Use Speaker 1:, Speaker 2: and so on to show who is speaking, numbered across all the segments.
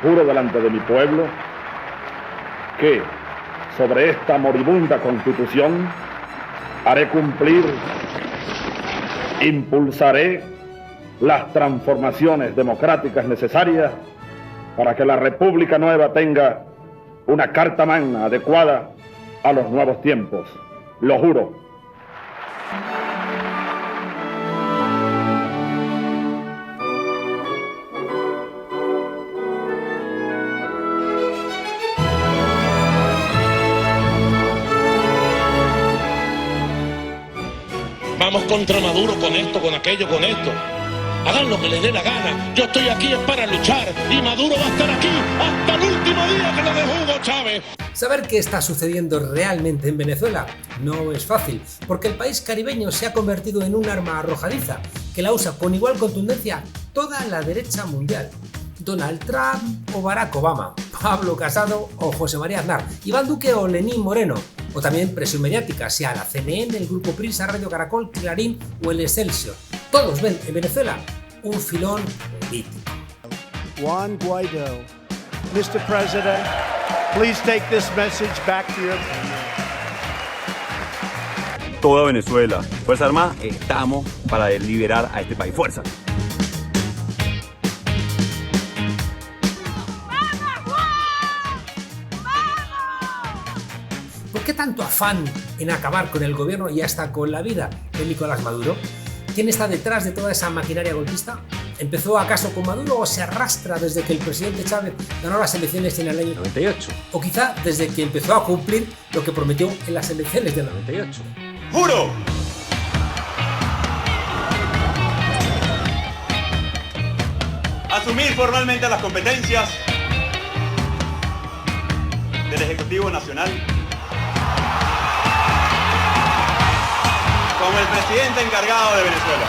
Speaker 1: Juro delante de mi pueblo que sobre esta moribunda Constitución haré cumplir, impulsaré las transformaciones democráticas necesarias para que la República Nueva tenga una carta magna adecuada a los nuevos tiempos. Lo juro.
Speaker 2: Vamos contra Maduro con esto, con aquello, con esto. Hagan lo que les dé la gana. Yo estoy aquí es para luchar y Maduro va a estar aquí hasta el último día que lo dejó Hugo Chávez.
Speaker 3: Saber qué está sucediendo realmente en Venezuela no es fácil, porque el país caribeño se ha convertido en un arma arrojadiza que la usa con igual contundencia toda la derecha mundial. Donald Trump o Barack Obama, Pablo Casado o José María Aznar, Iván Duque o Lenín Moreno, o también presión mediática, sea la CNN, el Grupo Prisa, Radio Caracol, Clarín o el Excelsior. Todos ven en Venezuela un filón político.
Speaker 4: Juan Guaidó, Mr. President, please take this message back to your country.
Speaker 5: Toda Venezuela, Fuerza Armada, estamos para liberar a este país. ¡Fuerza!
Speaker 3: ¿Por qué tanto afán en acabar con el gobierno y hasta con la vida de Nicolás Maduro? ¿Quién está detrás de toda esa maquinaria golpista? ¿Empezó acaso con Maduro o se arrastra desde que el presidente Chávez ganó las elecciones en el año
Speaker 5: 98?
Speaker 3: O quizá desde que empezó a cumplir lo que prometió en las elecciones del 98.
Speaker 6: ¡Juro! Asumir formalmente las competencias del Ejecutivo Nacional como el presidente encargado de Venezuela.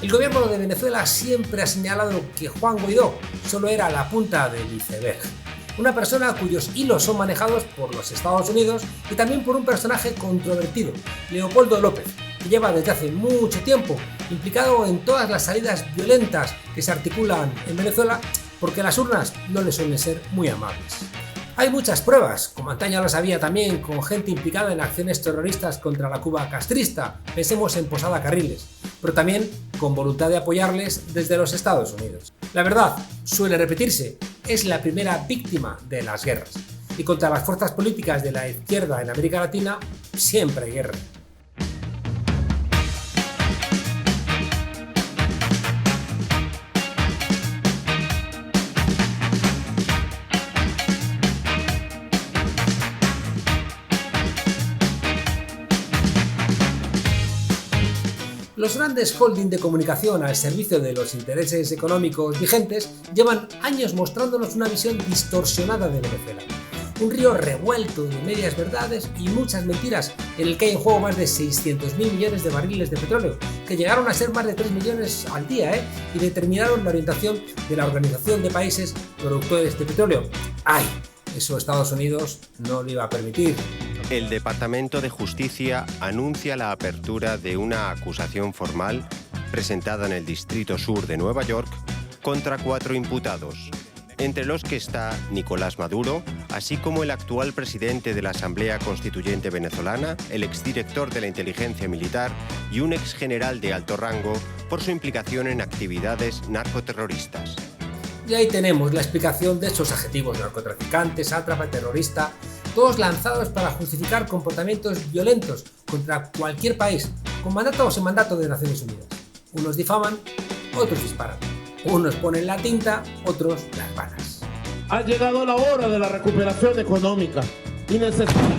Speaker 3: El gobierno de Venezuela siempre ha señalado que Juan Guaidó solo era la punta del iceberg. Una persona cuyos hilos son manejados por los Estados Unidos y también por un personaje controvertido, Leopoldo López, que lleva desde hace mucho tiempo implicado en todas las salidas violentas que se articulan en Venezuela porque las urnas no le suelen ser muy amables. Hay muchas pruebas, como antaño las había también con gente implicada en acciones terroristas contra la Cuba castrista, pensemos en Posada Carriles, pero también con voluntad de apoyarles desde los Estados Unidos. La verdad, suele repetirse, es la primera víctima de las guerras, y contra las fuerzas políticas de la izquierda en América Latina siempre hay guerra. Los grandes holding de comunicación al servicio de los intereses económicos vigentes llevan años mostrándonos una visión distorsionada de Venezuela. Un río revuelto de medias verdades y muchas mentiras en el que hay en juego más de 600.000 millones de barriles de petróleo, que llegaron a ser más de 3 millones al día y determinaron la orientación de la Organización de Países Productores de Petróleo. ¡Ay! Eso Estados Unidos no lo iba a permitir.
Speaker 7: El Departamento de Justicia anuncia la apertura de una acusación formal presentada en el Distrito Sur de Nueva York contra 4 imputados, entre los que está Nicolás Maduro, así como el actual presidente de la Asamblea Constituyente venezolana, el exdirector de la Inteligencia Militar y un exgeneral de alto rango por su implicación en actividades narcoterroristas.
Speaker 3: Y ahí tenemos la explicación de esos adjetivos: narcotraficante, sátrapa, terrorista, todos lanzados para justificar comportamientos violentos contra cualquier país, con mandato o sin mandato de Naciones Unidas. Unos difaman, otros disparan. Unos ponen la tinta, otros las balas.
Speaker 2: Ha llegado la hora de la recuperación económica y necesitamos...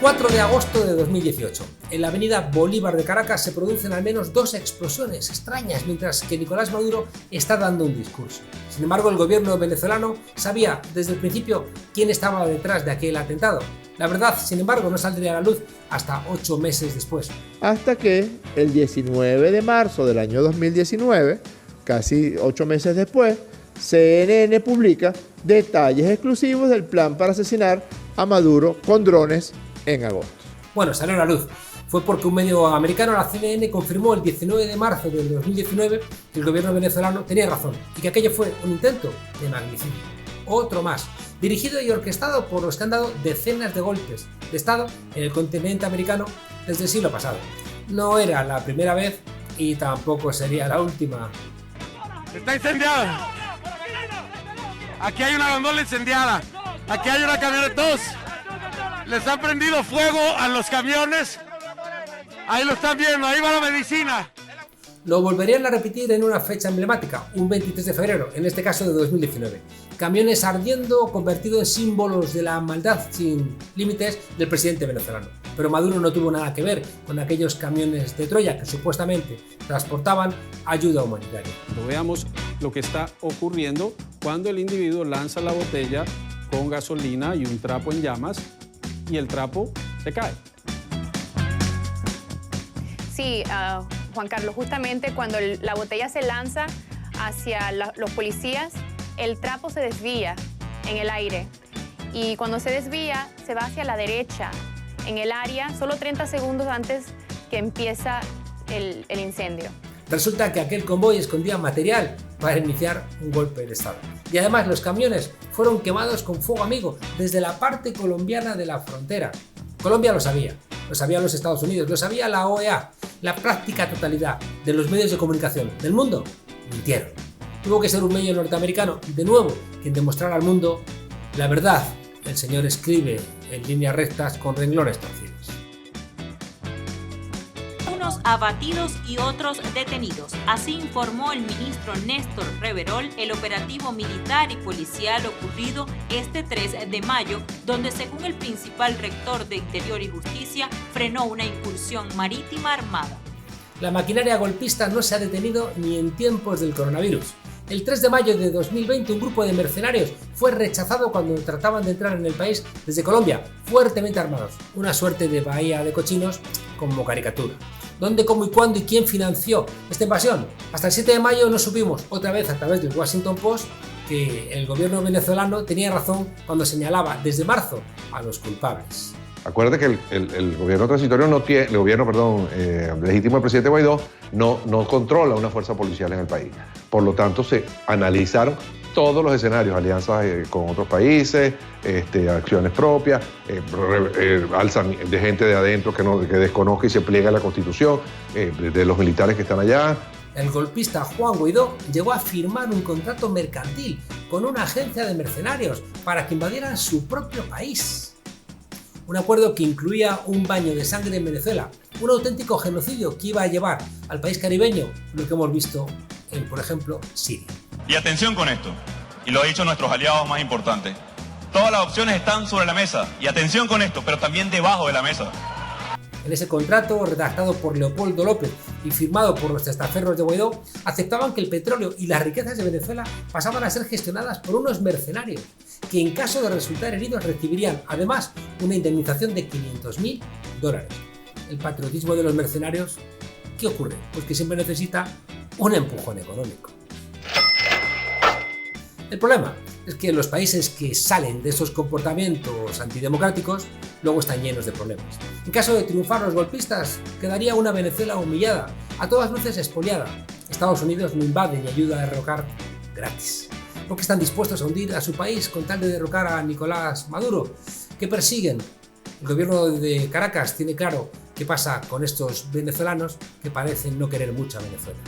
Speaker 3: 4 de agosto de 2018. En la avenida Bolívar de Caracas se producen al menos 2 explosiones extrañas mientras que Nicolás Maduro está dando un discurso. Sin embargo, el gobierno venezolano sabía desde el principio quién estaba detrás de aquel atentado. La verdad, sin embargo, no saldría a la luz hasta 8 meses después.
Speaker 8: Hasta que el 19 de marzo del año 2019, casi 8 meses después, CNN publica detalles exclusivos del plan para asesinar a Maduro con drones en agosto.
Speaker 3: Bueno, salió a la luz. Fue porque un medio americano, la CNN, confirmó el 19 de marzo del 2019 que el gobierno venezolano tenía razón y que aquello fue un intento de magnicidio. Otro más, dirigido y orquestado por los que han dado decenas de golpes de Estado en el continente americano desde el siglo pasado. No era la primera vez y tampoco sería la última.
Speaker 9: Está incendiada. Aquí hay una gondola incendiada. Aquí hay una camioneta. Dos. Les han prendido fuego a los camiones. Ahí lo están viendo, ahí va la medicina.
Speaker 3: Lo volverían a repetir en una fecha emblemática, un 23 de febrero, en este caso de 2019. Camiones ardiendo, convertidos en símbolos de la maldad sin límites del presidente venezolano. Pero Maduro no tuvo nada que ver con aquellos camiones de Troya que supuestamente transportaban ayuda humanitaria.
Speaker 10: Veamos lo que está ocurriendo cuando el individuo lanza la botella con gasolina y un trapo en llamas y el trapo se cae.
Speaker 11: Sí, Juan Carlos, justamente cuando la botella se lanza hacia los policías, el trapo se desvía en el aire y cuando se desvía se va hacia la derecha en el área, solo 30 segundos antes que empieza el incendio.
Speaker 3: Resulta que aquel convoy escondía material para iniciar un golpe de Estado. Y además los camiones fueron quemados con fuego amigo desde la parte colombiana de la frontera. Colombia lo sabían los Estados Unidos, lo sabía la OEA. La práctica totalidad de los medios de comunicación del mundo mintieron. Tuvo que ser un medio norteamericano, de nuevo, quien demostrara al mundo la verdad. El señor escribe en líneas rectas con renglones torcidos.
Speaker 12: Unos abatidos y otros detenidos. Así informó el ministro Néstor Reverol el operativo militar y policial ocurrido este 3 de mayo, donde según el principal rector de Interior y Justicia, frenó una incursión marítima armada.
Speaker 3: La maquinaria golpista no se ha detenido ni en tiempos del coronavirus. El 3 de mayo de 2020 un grupo de mercenarios fue rechazado cuando trataban de entrar en el país desde Colombia, fuertemente armados. Una suerte de bahía de cochinos como caricatura. ¿Dónde, cómo y cuándo y quién financió esta invasión? Hasta el 7 de mayo no supimos, otra vez a través del Washington Post, que el gobierno venezolano tenía razón cuando señalaba desde marzo a los culpables.
Speaker 13: Acuérdate que el gobierno transitorio no tiene, el gobierno, legítimo del presidente Guaidó no controla una fuerza policial en el país. Por lo tanto, se analizaron todos los escenarios, alianzas con otros países, acciones propias, alzan de gente de adentro que desconozca y se pliega a la Constitución, de los militares que están allá.
Speaker 3: El golpista Juan Guaidó llegó a firmar un contrato mercantil con una agencia de mercenarios para que invadieran su propio país. Un acuerdo que incluía un baño de sangre en Venezuela, un auténtico genocidio que iba a llevar al país caribeño lo que hemos visto en, por ejemplo, Siria.
Speaker 6: Y atención con esto, y lo han dicho nuestros aliados más importantes. Todas las opciones están sobre la mesa, y atención con esto, pero también debajo de la mesa.
Speaker 3: En ese contrato, redactado por Leopoldo López y firmado por los testaferros de Guaidó, aceptaban que el petróleo y las riquezas de Venezuela pasaban a ser gestionadas por unos mercenarios, que en caso de resultar heridos recibirían, además, una indemnización de $500.000. El patriotismo de los mercenarios, ¿qué ocurre? Pues que siempre necesita un empujón económico. El problema es que los países que salen de esos comportamientos antidemocráticos luego están llenos de problemas. En caso de triunfar los golpistas, quedaría una Venezuela humillada, a todas luces expoliada. Estados Unidos no invade ni ayuda a derrocar gratis. ¿Por qué están dispuestos a hundir a su país con tal de derrocar a Nicolás Maduro? ¿Qué persiguen? El gobierno de Caracas tiene claro qué pasa con estos venezolanos que parecen no querer mucho a Venezuela.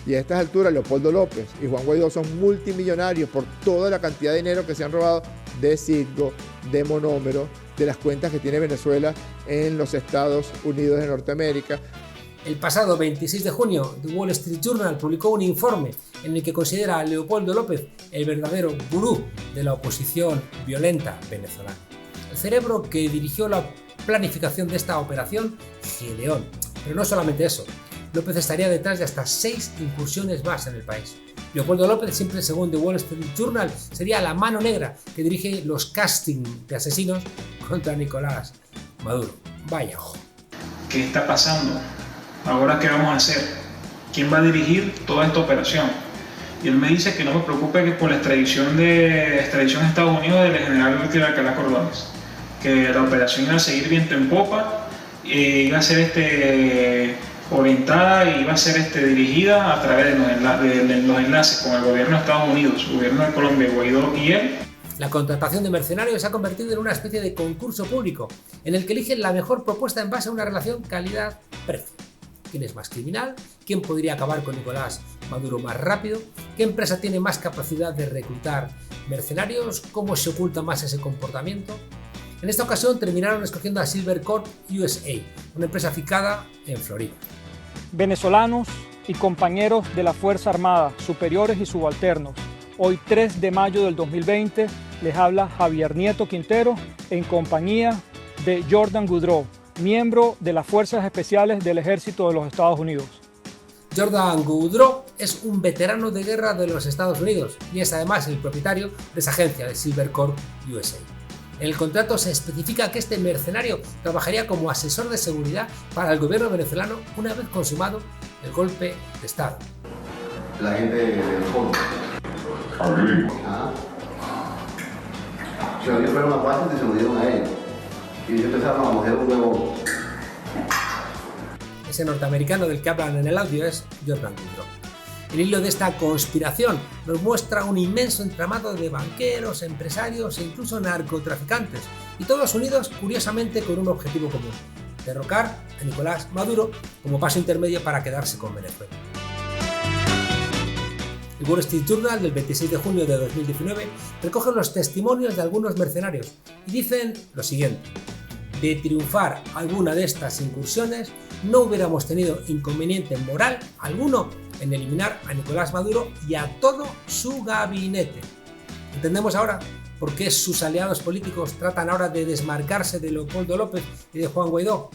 Speaker 8: Y a estas alturas Leopoldo López y Juan Guaidó son multimillonarios por toda la cantidad de dinero que se han robado de Citgo, de Monómero, de las cuentas que tiene Venezuela en los Estados Unidos de Norteamérica.
Speaker 3: El pasado 26 de junio, The Wall Street Journal publicó un informe en el que considera a Leopoldo López el verdadero gurú de la oposición violenta venezolana. El cerebro que dirigió la planificación de esta operación, Gedeón. Pero no solamente eso. López estaría detrás de hasta 6 incursiones más en el país. Leopoldo López, siempre según The Wall Street Journal, sería la mano negra que dirige los casting de asesinos contra Nicolás Maduro. Vaya ojo.
Speaker 14: ¿Qué está pasando? ¿Ahora qué vamos a hacer? ¿Quién va a dirigir toda esta operación? Y él me dice que no me preocupe que por la extradición de Estados Unidos del general Alcalá Cordones, que la operación iba a seguir viento en popa, iba a ser orientada y iba a ser dirigida a través de los enlaces con el gobierno de Estados Unidos, el gobierno de Colombia, Guaidó y él.
Speaker 3: La contratación de mercenarios se ha convertido en una especie de concurso público, en el que eligen la mejor propuesta en base a una relación calidad-precio. ¿Quién es más criminal? ¿Quién podría acabar con Nicolás Maduro más rápido? ¿Qué empresa tiene más capacidad de reclutar mercenarios? ¿Cómo se oculta más ese comportamiento? En esta ocasión terminaron escogiendo a Silvercorp USA, una empresa afincada en Florida.
Speaker 15: Venezolanos y compañeros de la Fuerza Armada, superiores y subalternos, hoy 3 de mayo del 2020 les habla Javier Nieto Quintero en compañía de Jordan Goudreau, miembro de las Fuerzas Especiales del Ejército de los Estados Unidos.
Speaker 3: Jordan Goudreau es un veterano de guerra de los Estados Unidos y es además el propietario de esa agencia de Silvercorp USA. En el contrato se especifica que este mercenario trabajaría como asesor de seguridad para el gobierno venezolano una vez consumado el golpe de Estado.
Speaker 16: La gente del fondo. Si ellos fueron a Washington y se lo dieron a ellos. Y ellos empezaron a mover un nuevo.
Speaker 3: Ese norteamericano del que hablan en el audio es Jordan Goudreau. El hilo de esta conspiración nos muestra un inmenso entramado de banqueros, empresarios e incluso narcotraficantes, y todos unidos curiosamente con un objetivo común: derrocar a Nicolás Maduro como paso intermedio para quedarse con Venezuela. El Wall Street Journal del 26 de junio de 2019 recoge los testimonios de algunos mercenarios y dicen lo siguiente: de triunfar alguna de estas incursiones, no hubiéramos tenido inconveniente moral alguno en eliminar a Nicolás Maduro y a todo su gabinete. ¿Entendemos ahora por qué sus aliados políticos tratan ahora de desmarcarse de Leopoldo López y de Juan Guaidó?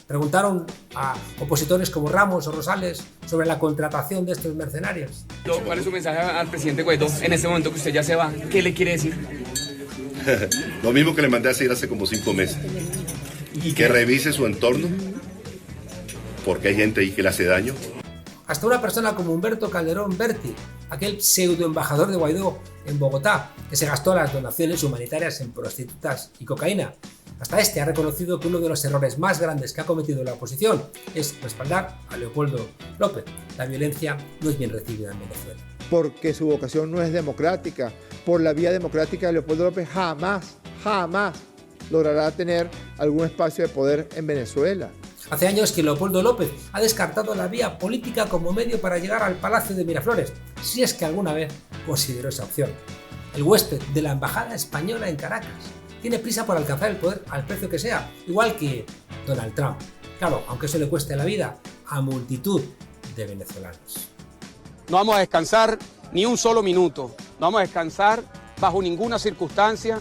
Speaker 3: Preguntaron a opositores como Ramos o Rosales sobre la contratación de estos mercenarios.
Speaker 17: ¿Cuál es su mensaje al presidente Guaidó en este momento que usted ya se va? ¿Qué le quiere decir?
Speaker 18: Lo mismo que le mandé a decir hace como 5 meses. Y que revise su entorno, porque hay gente ahí que le hace daño.
Speaker 3: Hasta una persona como Humberto Calderón Berti, aquel pseudo embajador de Guaidó en Bogotá, que se gastó las donaciones humanitarias en prostitutas y cocaína. Hasta este ha reconocido que uno de los errores más grandes que ha cometido la oposición es respaldar a Leopoldo López. La violencia no es bien recibida en Venezuela.
Speaker 8: Porque su vocación no es democrática. Por la vía democrática, Leopoldo López jamás logrará tener algún espacio de poder en Venezuela.
Speaker 3: Hace años que Leopoldo López ha descartado la vía política como medio para llegar al Palacio de Miraflores, si es que alguna vez consideró esa opción. El huésped de la Embajada Española en Caracas tiene prisa por alcanzar el poder al precio que sea, igual que Donald Trump. Claro, aunque eso le cueste la vida a multitud de venezolanos.
Speaker 9: No vamos a descansar ni un solo minuto, no vamos a descansar bajo ninguna circunstancia.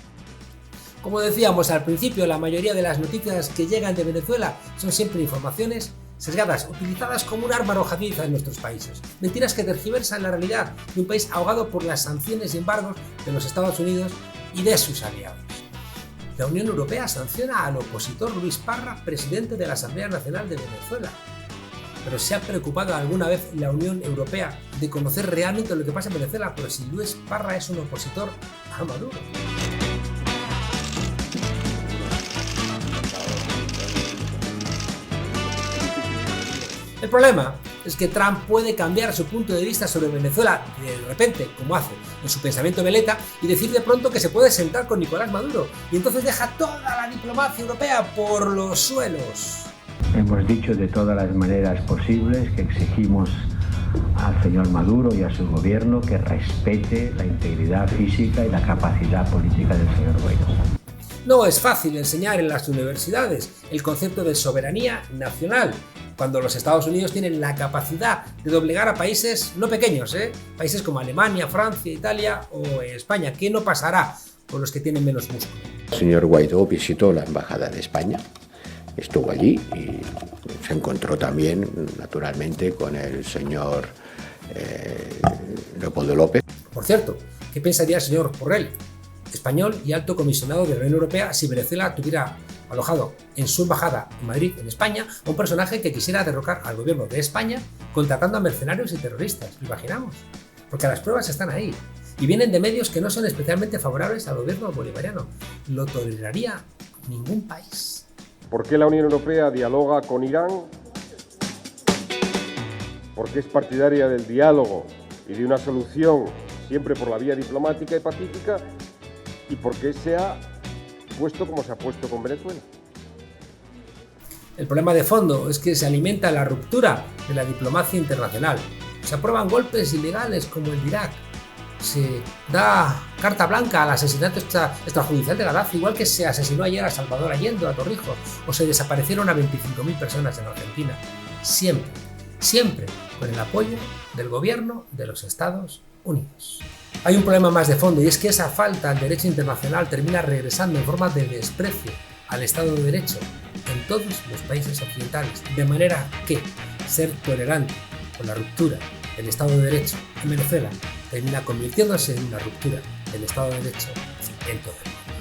Speaker 3: Como decíamos al principio, la mayoría de las noticias que llegan de Venezuela son siempre informaciones sesgadas, utilizadas como un arma arrojadiza en nuestros países. Mentiras que tergiversan la realidad de un país ahogado por las sanciones y embargos de los Estados Unidos y de sus aliados. La Unión Europea sanciona al opositor Luis Parra, presidente de la Asamblea Nacional de Venezuela. Pero ¿se ha preocupado alguna vez la Unión Europea de conocer realmente lo que pasa en Venezuela? Pero si Luis Parra es un opositor a Maduro. El problema es que Trump puede cambiar su punto de vista sobre Venezuela de repente, como hace en su pensamiento veleta, y decir de pronto que se puede sentar con Nicolás Maduro, y entonces deja toda la diplomacia europea por los suelos.
Speaker 19: Hemos dicho de todas las maneras posibles que exigimos al señor Maduro y a su gobierno que respete la integridad física y la capacidad política del señor Guaidó.
Speaker 3: No es fácil enseñar en las universidades el concepto de soberanía nacional, cuando los Estados Unidos tienen la capacidad de doblegar a países no pequeños, países como Alemania, Francia, Italia o España. ¿Qué no pasará con los que tienen menos músculo?
Speaker 20: El señor Guaidó visitó la Embajada de España, estuvo allí y se encontró también, naturalmente, con el señor Leopoldo López.
Speaker 3: Por cierto, ¿qué pensaría el señor Borrell, español y alto comisionado de la Unión Europea, si Venezuela tuviera alojado en su embajada en Madrid, en España, a un personaje que quisiera derrocar al gobierno de España contratando a mercenarios y terroristas? ¿Lo imaginamos? porque las pruebas están ahí y vienen de medios que no son especialmente favorables al gobierno bolivariano. ¿Lo toleraría ningún país?
Speaker 21: ¿Por qué la Unión Europea dialoga con Irán? Porque es partidaria del diálogo y de una solución siempre por la vía diplomática y pacífica, y porque se ha puesto como se ha puesto con Venezuela.
Speaker 3: El problema de fondo es que se alimenta la ruptura de la diplomacia internacional. Se aprueban golpes ilegales como el de Irak. Se da carta blanca al asesinato extrajudicial de Gaddafi, igual que se asesinó ayer a Salvador Allende, a Torrijos, o se desaparecieron a 25.000 personas en Argentina. Siempre con el apoyo del gobierno de los Estados Unidos. Hay un problema más de fondo, y es que esa falta al derecho internacional termina regresando en forma de desprecio al Estado de Derecho en todos los países occidentales, de manera que ser tolerante con la ruptura del Estado de Derecho en Venezuela termina convirtiéndose en una ruptura del Estado de Derecho en todo el mundo.